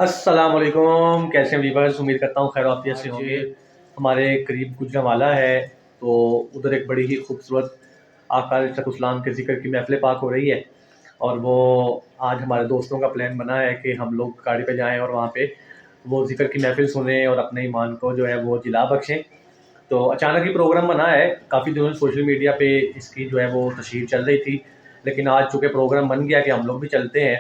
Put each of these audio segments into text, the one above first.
السلام علیکم، کیسے ہیں ویورز؟ امید کرتا ہوں خیر عافیت سے ہوں گے۔ ہمارے قریب گوجرانوالہ ہے تو ادھر ایک بڑی ہی خوبصورت آقا علیہ السلام کے ذکر کی محفل پاک ہو رہی ہے، اور وہ آج ہمارے دوستوں کا پلان بنا ہے کہ ہم لوگ گاڑی پہ جائیں اور وہاں پہ وہ ذکر کی محفل سنیں اور اپنے ایمان کو جو ہے وہ جلا بخشیں۔ تو اچانک ہی پروگرام بنا ہے، کافی دنوں سوشل میڈیا پہ اس کی جو ہے وہ تشہیر چل رہی تھی، لیکن آج چونکہ پروگرام بن گیا کہ ہم لوگ بھی چلتے ہیں،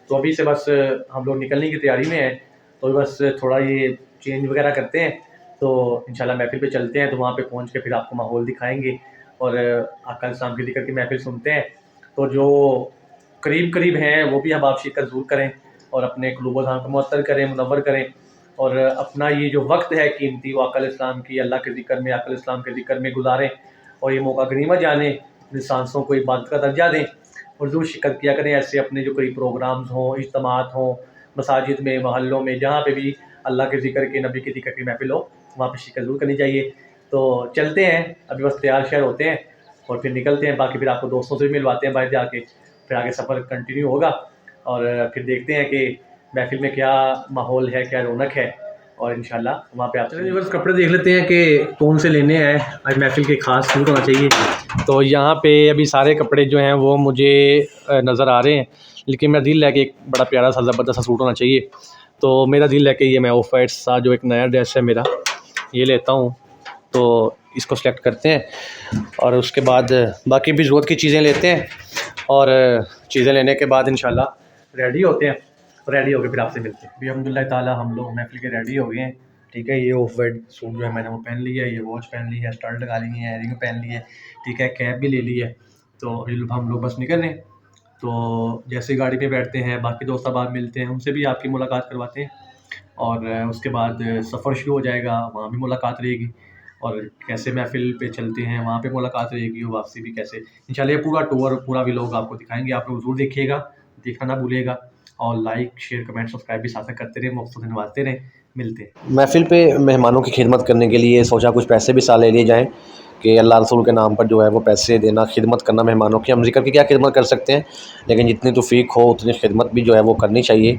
تو ابھی سے بس ہم لوگ نکلنے کی تیاری میں ہیں، تو بس تھوڑا یہ چینج وغیرہ کرتے ہیں تو انشاءاللہ محفل پہ چلتے ہیں، تو وہاں پہ پہنچ کے پھر آپ کو ماحول دکھائیں گے اور آقا السلام کے ذکر کی محفل سنتے ہیں۔ تو جو قریب ہیں وہ بھی احباب شرکت ضرور کریں اور اپنے قلوب و ذہان کو معطر کریں، منور کریں، اور اپنا یہ جو وقت ہے قیمتی وہ آقا علیہ السلام کی اللہ کے ذکر میں، آقا علیہ السلام کے ذکر میں گزاریں، اور یہ موقع غنیمت جانیں، اپنی سانسوں کو عبادت کا درجہ دیں، اور ضرور شرکت کیا کریں ایسے اپنے جو کوئی پروگرامز ہوں، اجتماعات ہوں، مساجد میں، محلوں میں، جہاں پہ بھی اللہ کے ذکر کے، نبی کے ذکر کی محفل ہو، وہاں پہ شرکت ضرور کرنی چاہیے۔ تو چلتے ہیں، ابھی بس تیار شیار ہوتے ہیں اور پھر نکلتے ہیں، باقی پھر آپ کو دوستوں سے بھی ملواتے ہیں باہر جا کے، پھر آگے سفر کنٹینیو ہوگا، اور پھر دیکھتے ہیں کہ محفل میں کیا ماحول ہے، کیا رونق ہے، اور انشاءاللہ وہاں پہ آپ سے بس کپڑے دیکھ لیتے ہیں کہ کون سے لینے ہیں، آج محفل کے خاص سوٹ ہونا چاہیے۔ تو یہاں پہ ابھی سارے کپڑے جو ہیں وہ مجھے نظر آ رہے ہیں، لیکن میرا دل ہے کہ ایک بڑا پیارا سا زبردست سا سوٹ ہونا چاہیے، تو میرا دل ہے کہ یہ میں آف وائٹ سا جو ایک نیا ڈریس ہے میرا، یہ لیتا ہوں، تو اس کو سلیکٹ کرتے ہیں، اور اس کے بعد باقی بھی ضرورت کی چیزیں لیتے ہیں، اور چیزیں لینے کے بعد انشاءاللہ ریڈی ہوتے ہیں، ریڈی ہو کے پھر آپ سے ملتے ہیں۔ ابھی الحمدللہ تعالیٰ ہم لوگ محفل کے ریڈی ہو گئے ہیں، ٹھیک ہے۔ یہ آف وائٹ سوٹ جو ہے میں نے وہ پہن لیا ہے، یہ واچ پہن لی ہے، اسٹارٹ لگا لی ہے، ایئرنگ پہن لی ہے، ٹھیک ہے، کیپ بھی لے لی ہے، تو ابھی ہم لوگ بس نکل رہے ہیں۔ تو جیسے گاڑی پہ بیٹھتے ہیں باقی دوست احباب ملتے ہیں، ان سے بھی آپ کی ملاقات کرواتے ہیں، اور اس کے بعد سفر شروع ہو جائے گا، وہاں بھی ملاقات رہے گی، اور کیسے محفل پہ چلتے ہیں وہاں پہ ملاقات رہے گی، اور واپسی بھی کیسے، انشاءاللہ یہ پورا ٹور، پورا ولاگ آپ کو دکھائیں گے، آپ لوگ ضرور دیکھیے گا، دیکھنا نہ بھولیے گا، اور لائک شیئر کمنٹ سبسکرائب بھی ساتھ کرتے رہیں، مفت نوازتے رہیں۔ ملتے ہیں محفل پہ مہمانوں کی خدمت کرنے کے لیے سوچا کچھ پیسے بھی ساتھ لے لیے جائیں کہ اللہ رسول کے نام پر جو ہے وہ پیسے دینا، خدمت کرنا مہمانوں کی۔ ہم ذکر کی کیا خدمت کر سکتے ہیں، لیکن جتنی توفیق ہو اتنی خدمت بھی جو ہے وہ کرنی چاہیے،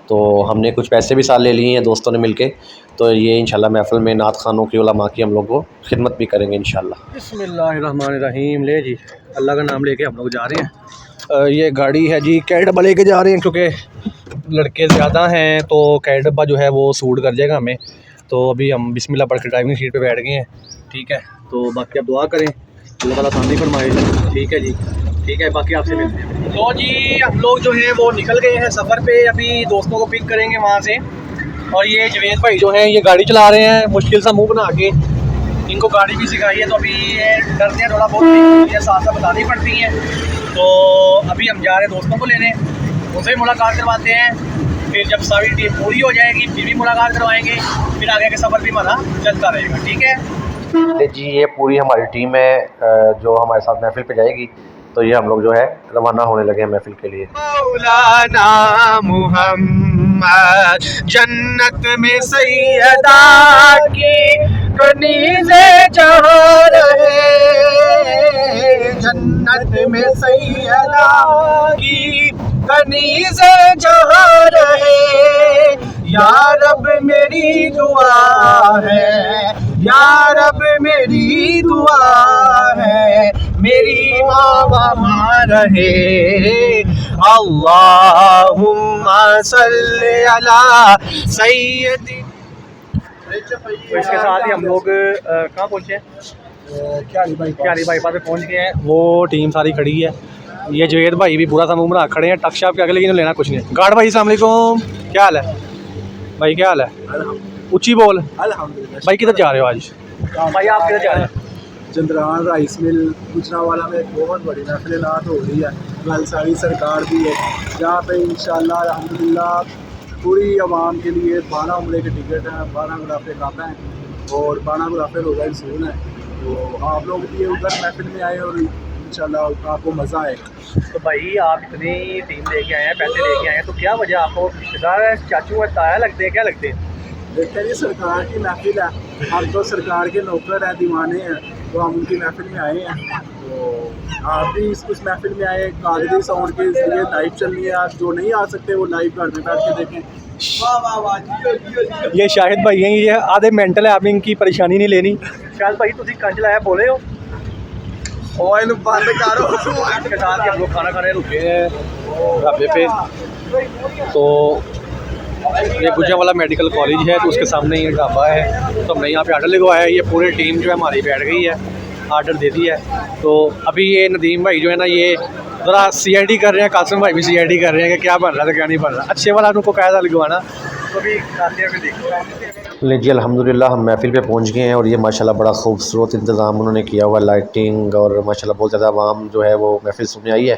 تو ہم نے کچھ پیسے بھی ساتھ لے لیے ہیں دوستوں نے مل کے، تو یہ انشاءاللہ محفل میں نعت خوانوں کی، علماء کی ہم لوگ کو خدمت بھی کریں گے انشاءاللہ۔ بسم اللہ الرحمن الرحیم۔ لے جی، اللہ کا نام لے کے ہم لوگ جا رہے ہیں۔ یہ گاڑی ہے جی، کیری ڈبہ لے کے جا رہے ہیں کیونکہ لڑکے زیادہ ہیں، تو کیری ڈبہ جو ہے وہ سوٹ کر جائے گا ہمیں، تو ابھی ہم بسم اللہ پڑھ کے ڈرائیونگ سیٹ پہ بیٹھ گئے ہیں، ٹھیک ہے۔ تو باقی آپ دعا کریں، اللہ تعالیٰ آسانی فرمائے، ٹھیک ہے جی، ٹھیک ہے، باقی آپ سے ملتے ہیں۔ تو جی ہم لوگ جو ہیں وہ نکل گئے ہیں سفر پہ، ابھی دوستوں کو پک کریں گے وہاں سے، اور یہ جوید بھائی جو ہیں یہ گاڑی چلا رہے ہیں مشکل سا منہ بنا کے، ان کو گاڑی بھی سکھائی ہے، تو ابھی یہ ڈرتے ہیں تھوڑا بہت، یہ ساتھ ساتھ بتانی پڑتی ہیں، تو ابھی ہم جا رہے ہیں دوستوں کو لینے، ان سے بھی ملاقات کرواتے ہیں، پھر جب ساری ٹیم پوری ہو جائے گی پھر بھی ملاقات کروائیں گے، پھر آگے کے سفر بھی ہمارا چلتا رہے گا، ٹھیک ہے جی یہ پوری ہماری ٹیم ہے جو ہمارے ساتھ محفل پہ جائے گی، تو یہ ہم لوگ جو ہے روانہ ہونے لگے ہیں محفل کے لیے۔ مولانا محمد جنت میں سیدہ کی کنیزیں جہاں رہے، جنت میں سیدہ کی کنیزیں جہاں رہے، یا رب میری دعا ہے، یا رب میری دعا ہے، میری ماں وہاں رہے، اللہم صلی علی سیدی۔ تو اس کے ساتھ ہی ہم لوگ کہاں پہنچے ہیں؟ کیاری بائی پاس پہ پہنچ گئے ہیں، وہ ٹیم ساری کھڑی ہے، یہ جوید بھائی بھی پورا سا منہ بنا کھڑے ہیں، ٹک شاپ کے آگے، لیکن لینا کچھ نہیں۔ گارڈ بھائی السلام علیکم، کیا حال ہے بھائی، کیا حال ہے؟ اونچی بول بھائی، کدھر جا رہے ہو آج بھائی، آپ کدھر جا رہے ہیں؟ چندران رائس مل گوجرانوالہ میں ایک بہت بڑی محفل نعت ہو رہی ہے، لالساری سرکار بھی ہے، جہاں پہ انشاءاللہ الحمدللہ پوری عوام کے لیے 12 عمرے کے ٹکٹ ہیں، 12 غرافے کعبہ ہیں، اور 12 غرافے روزہ رسول ہیں، تو آپ لوگ بھی ادھر محفل میں آئے اور انشاءاللہ آپ کو مزہ آئے گا۔ تو بھائی آپ اتنی ٹیم لے کے آئے ہیں، پیسے لے کے آئے ہیں، تو کیا وجہ، آپ کو رشتے دار چاچو ہے، تایا لگتے ہیں، کیا لگتے ہیں؟ دیکھیں جی سرکار کی محفل ہے، ہم تو سرکار کے نوکر ہیں، دیوانے ہیں، تو ہم ان کی محفل میں آئے ہیں، تو آپ بھی اس محفل میں آئے، قادری ساؤنڈ کے ذریعے لائیو چل رہی ہے، جو نہیں آ سکتے وہ لائیو گھر میں بیٹھ کے دیکھیں، یہ شاہد بھائی ہیں, یہ آدھے مینٹل ہے, آپ ان کی پریشانی نہیں لینی. شاہد بھائی تسی کنج لایا بولے ہو بند کرو. کے ساتھ ہم لوگ کھانا کھانے رکے ہیں ڈھابے پہ. تو یہ گجرانوالہ میڈیکل کالج ہے, تو اس کے سامنے یہ ڈھابا ہے. تو ہم نے یہاں پہ آرڈر لگوایا ہے. یہ پوری ٹیم جو ہے ہماری بیٹھ گئی ہے, آرڈر دے دی ہے. تو ابھی یہ ندیم بھائی جو ہے نا, یہ ذرا سی آئی ڈی کر رہے ہیں, قاسم بھائی بھی سی آئی ڈی کر رہے ہیں کہ کیا بن رہا ہے کیا نہیں بن رہا. اچھے والا ان کو قاعدہ لگوانا. تو ابھی کھاتے ہیں, دیکھتے لیں جی الحمدللہ ہم محفل پہ پہنچ گئے ہیں, اور یہ ماشاءاللہ بڑا خوبصورت انتظام انہوں نے کیا ہوا ہے, لائٹنگ, اور ماشاءاللہ بہت زیادہ عوام جو ہے وہ محفل سننے آئی ہے,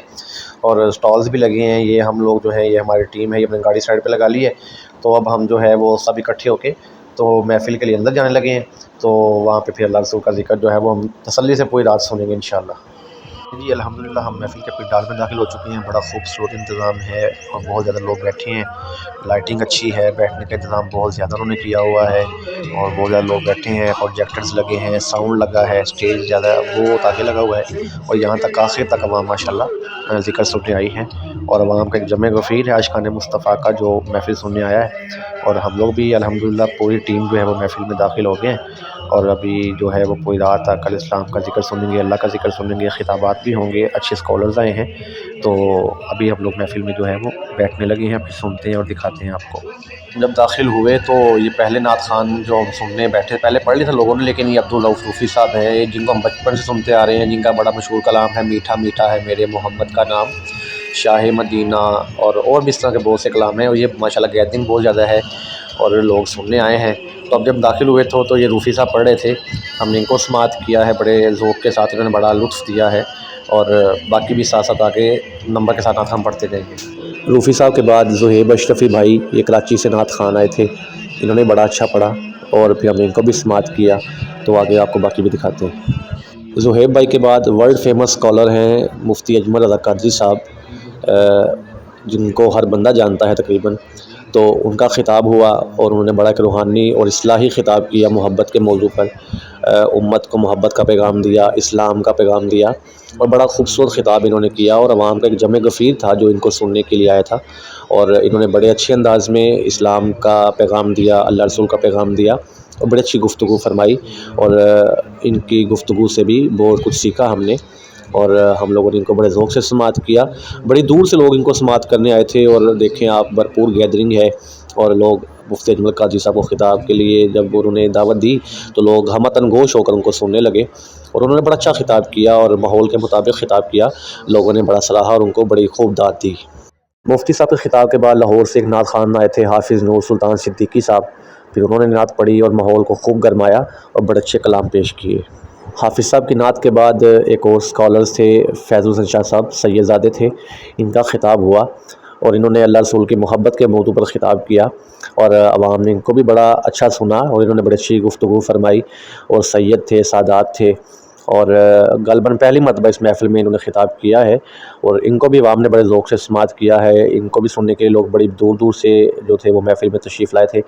اور اسٹالز بھی لگے ہیں. یہ ہم لوگ جو ہے, یہ ہماری ٹیم ہے, یہ اپنی گاڑی سائڈ پہ لگا لی ہے. تو اب ہم جو ہے وہ سب اکٹھے ہو کے تو محفل کے لیے اندر جانے لگے ہیں. تو وہاں پہ پھر اللہ رسول کا ذکر جو ہے وہ ہم تسلی سے پوری رات سنیں گے انشاءاللہ. جی الحمدللہ ہم محفل کے پنڈال میں داخل ہو چکے ہیں. بڑا خوبصورت انتظام ہے, اور بہت زیادہ لوگ بیٹھے ہیں. لائٹنگ اچھی ہے, بیٹھنے کا انتظام بہت زیادہ انہوں نے کیا ہوا ہے, اور بہت زیادہ لوگ بیٹھے ہیں. پروجیکٹرز لگے ہیں, ساؤنڈ لگا ہے, اسٹیج زیادہ بہت آگے لگا ہوا ہے, اور یہاں تک آخر تک عوام ماشاءاللہ ذکر سننے آئی ہے. اور عوام کا ایک جمع غفیر ہے عاشقان مصطفیٰ کا, جو محفل سننے آیا ہے. اور ہم لوگ بھی الحمدللہ پوری ٹیم جو ہے وہ محفل میں داخل ہو گئے ہیں. اور ابھی جو ہے وہ پوری رات تک الاسلام کا ذکر سنیں گے, اللہ کا ذکر سنیں گے, خطابات بھی ہوں گے, اچھے اسکالرز آئے ہیں. تو ابھی ہم لوگ محفل میں جو ہے وہ بیٹھنے لگے ہیں, پھر سنتے ہیں اور دکھاتے ہیں آپ کو. جب داخل ہوئے تو یہ پہلے نعت خوان جو ہم سننے بیٹھے, پہلے پڑھ لیا تھا لوگوں نے, لیکن یہ عبدالرؤف روفی صاحب ہیں, جن کو ہم بچپن سے سنتے آ رہے ہیں, جن کا بڑا مشہور کلام ہے میٹھا میٹھا ہے میرے محمد کا نام, شاہ مدینہ, اور بھی اس طرح کے بہت سے کلام ہیں. اور یہ ماشاءاللہ گیدرنگ بہت زیادہ ہے, اور لوگ سننے آئے ہیں. تو اب جب داخل ہوئے تو یہ روفی صاحب پڑھ رہے تھے, ہم نے ان کو سماعت کیا ہے بڑے ذوق کے ساتھ, انہوں نے بڑا لطف دیا ہے. اور باقی بھی ساتھ ساتھ آگے نمبر کے ساتھ نعت خوان پڑھتے جائیں گے. روفی صاحب کے بعد زہیب اشرفی بھائی, یہ کراچی سے نعت خوان آئے تھے, انہوں نے بڑا اچھا پڑھا, اور پھر ہم نے ان کو بھی سماعت کیا. تو آگے آپ کو باقی بھی دکھاتے ہیں. زہیب بھائی کے بعد ورلڈ فیمس اسکالر ہیں مفتی اجمل رضا قادری صاحب, جن کو ہر بندہ جانتا ہے تقریباً. تو ان کا خطاب ہوا, اور انہوں نے بڑا ایک روحانی اور اصلاحی خطاب کیا محبت کے موضوع پر. امت کو محبت کا پیغام دیا, اسلام کا پیغام دیا, اور بڑا خوبصورت خطاب انہوں نے کیا. اور عوام کا ایک جمع غفیر تھا جو ان کو سننے کے لیے آیا تھا, اور انہوں نے بڑے اچھے انداز میں اسلام کا پیغام دیا, اللہ رسول کا پیغام دیا, اور بڑی اچھی گفتگو فرمائی. اور ان کی گفتگو سے بھی بہت کچھ سیکھا ہم نے, اور ہم لوگوں نے ان کو بڑے ذوق سے سماعت کیا. بڑی دور سے لوگ ان کو سماعت کرنے آئے تھے, اور دیکھیں آپ بھرپور گیدرنگ ہے. اور لوگ مفتی اجمل قادری صاحب کو خطاب کے لیے جب انہوں نے دعوت دی, تو لوگ ہمتن گوش ہو کر ان کو سننے لگے. اور انہوں نے بڑا اچھا خطاب کیا, اور ماحول کے مطابق خطاب کیا. لوگوں نے بڑا سراہا, اور ان کو بڑی خوب داد دی. مفتی صاحب کے خطاب کے بعد لاہور سے ایک نعت خوان آئے تھے, حافظ نور سلطان صدیقی صاحب. پھر انہوں نے نعت پڑھی اور ماحول کو خوب گرمایا, اور بڑے اچھے کلام پیش کیے. حافظ صاحب کی نعت کے بعد ایک اور اسکالرز تھے, فیض الحسن شاہ صاحب سید زادے تھے, ان کا خطاب ہوا. اور انہوں نے اللہ رسول کی محبت کے موضوع پر خطاب کیا, اور عوام نے ان کو بھی بڑا اچھا سنا, اور انہوں نے بڑی اچھی گفتگو فرمائی. اور سید تھے, سادات تھے, اور غالباً پہلی مرتبہ اس محفل میں انہوں نے خطاب کیا ہے. اور ان کو بھی عوام نے بڑے ذوق سے سماعت کیا ہے. ان کو بھی سننے کے لیے لوگ بڑی دور دور سے جو تھے وہ محفل میں تشریف لائے تھے.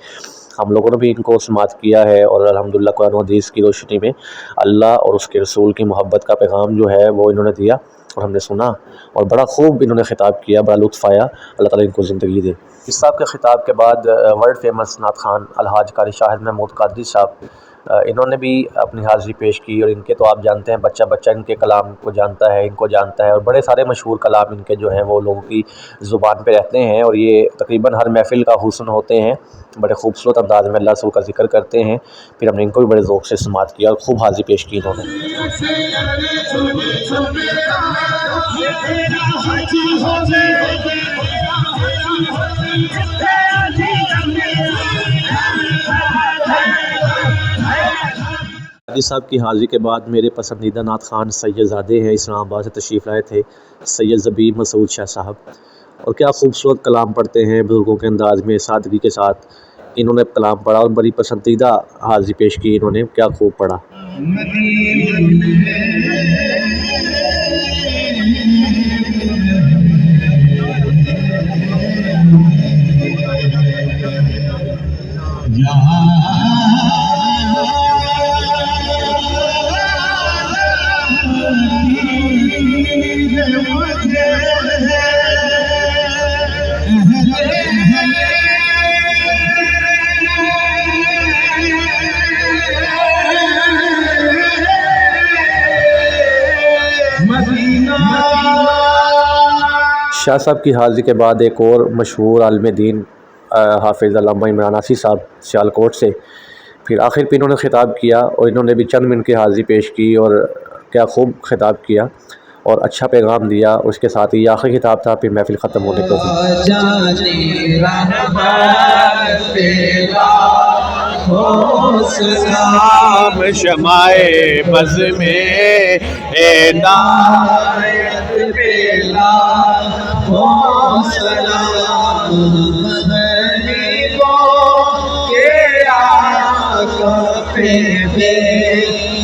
ہم لوگوں نے بھی ان کو سماعت کیا ہے, اور الحمدللہ قرآن و حدیث کی روشنی میں اللہ اور اس کے رسول کی محبت کا پیغام جو ہے وہ انہوں نے دیا, اور ہم نے سنا, اور بڑا خوب انہوں نے خطاب کیا, بڑا لطف آیا. اللہ تعالیٰ ان کو زندگی دے. اس صاحب کے خطاب کے بعد ورلڈ فیمس نعت خوان الحاج قاری شاہد محمود قادری صاحب, انہوں نے بھی اپنی حاضری پیش کی. اور ان کے تو آپ جانتے ہیں بچہ بچہ ان کے کلام کو جانتا ہے, ان کو جانتا ہے, اور بڑے سارے مشہور کلام ان کے جو ہیں وہ لوگوں کی زبان پہ رہتے ہیں, اور یہ تقریباً ہر محفل کا حسن ہوتے ہیں. بڑے خوبصورت انداز میں اللہ رسول کا ذکر کرتے ہیں. پھر ہم نے ان کو بھی بڑے ذوق سے سماعت کیا, اور خوب حاضری پیش کی انہوں نے. قادری صاحب کی حاضری کے بعد میرے پسندیدہ نعت خوان سید زادے ہیں, اسلام آباد سے تشریف لائے تھے, سید زبیر مسعود شاہ صاحب. اور کیا خوبصورت کلام پڑھتے ہیں, بزرگوں کے انداز میں سادگی کے ساتھ انہوں نے کلام پڑھا, اور بڑی پسندیدہ حاضری پیش کی انہوں نے, کیا خوب پڑھا. شاہ صاحب کی حاضری کے بعد ایک اور مشہور عالم دین حافظ علامہ عمران آسی صاحب سیالکوٹ سے پھر آخر پہ انہوں نے خطاب کیا اور انہوں نے بھی چند منٹ کی حاضری پیش کی اور کیا خوب خطاب کیا اور اچھا پیغام دیا. اس کے ساتھ ہی یہ آخری خطاب تھا. پھر محفل ختم ہونے کو سلام شمائے بز میں عنایت پیلا ہو سلام غریبوں کے آقا پہ بے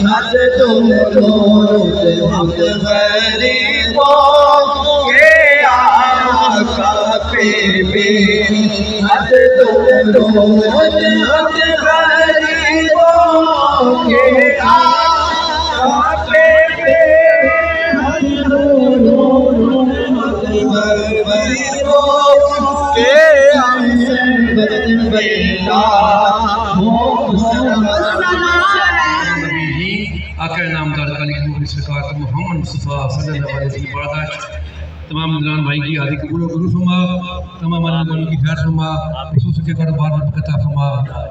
حد درود حق غریبوں کے آقا پہ بے حد درود حق غریبوں کے آقا پہ بے حد درود حق غریبوں کے آقا نامدار علی کی سرکار محمد مصطفیٰ صلی اللہ علیہ وسلم برداشت. تمام نوجوان بھائی کی حاضری قبول و قبول فرما. تمام مہمانوں کی خیر فرما. خصوص کے کاروبار میں برکت عطا فرما.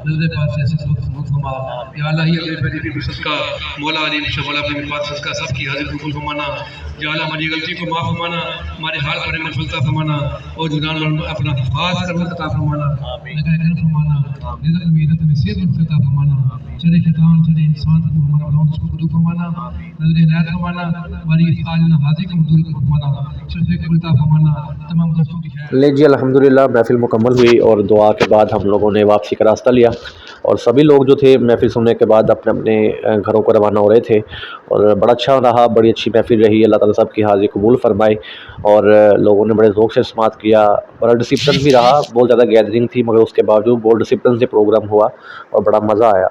نظر پاس سے سب کو فرما. یا اللہ ہی اپنے پیارے نبی صدقہ مولا علی شاہ مولا اپنے پاس صدقہ سب کی حاضری قبول فرمانا. یا اللہ ہماری غلطی کو معاف فرمانا. ہمارے حال پر مغفرت عطا فرمانا اور جنان اپنا حفاظ کرنا عطا فرمانا. نگاہ فرمانا. رزق میں عزت میں صحت عطا فرمانا. چلے شیطان چلے انسان کو ہمارا بلند کو قبول فرمانا. نظر عنایت فرمانا. ہماری آج حاضری کو منظور فرمانا. لے جی الحمدللہ محفل مکمل ہوئی اور دعا کے بعد ہم لوگوں نے واپسی کا راستہ لیا اور سبھی لوگ جو تھے محفل سننے کے بعد اپنے اپنے گھروں کو روانہ ہو رہے تھے اور بڑا اچھا رہا. بڑی اچھی محفل رہی. اللہ تعالیٰ سب کی حاضری قبول فرمائے اور لوگوں نے بڑے ذوق سے سماعت کیا. بڑا ڈسپلن بھی رہا. بہت زیادہ گیدرنگ تھی مگر اس کے باوجود بہت ڈسپلن سے پروگرام ہوا اور بڑا مزہ آیا.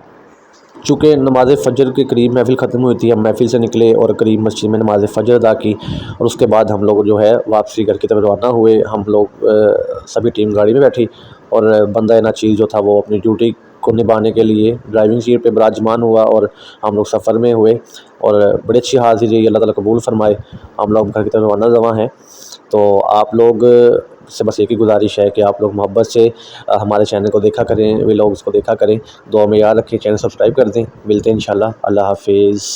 چونکہ نماز فجر کے قریب محفل ختم ہوئی تھی ہم محفل سے نکلے اور قریب مسجد میں نماز فجر ادا کی اور اس کے بعد ہم لوگ جو ہے واپسی گھر کی طرف روانہ ہوئے. ہم لوگ سبھی ٹیم گاڑی میں بیٹھی اور بندہ ناچیز جو تھا وہ اپنی ڈیوٹی کو نبھانے کے لیے ڈرائیونگ سیٹ پہ براجمان ہوا اور ہم لوگ سفر میں ہوئے اور بڑی اچھی حاضری رہی. اللہ تعالیٰ قبول فرمائے. ہم لوگ گھر کی طرف روانہ رواں ہیں. تو آپ لوگ سے بس ایک ہی گزارش ہے کہ آپ لوگ محبت سے ہمارے چینل کو دیکھا کریں. ولاگس کو دیکھا کریں. دعا میں یاد رکھیں. چینل سبسکرائب کر دیں. ملتے ہیں انشاءاللہ. اللہ حافظ.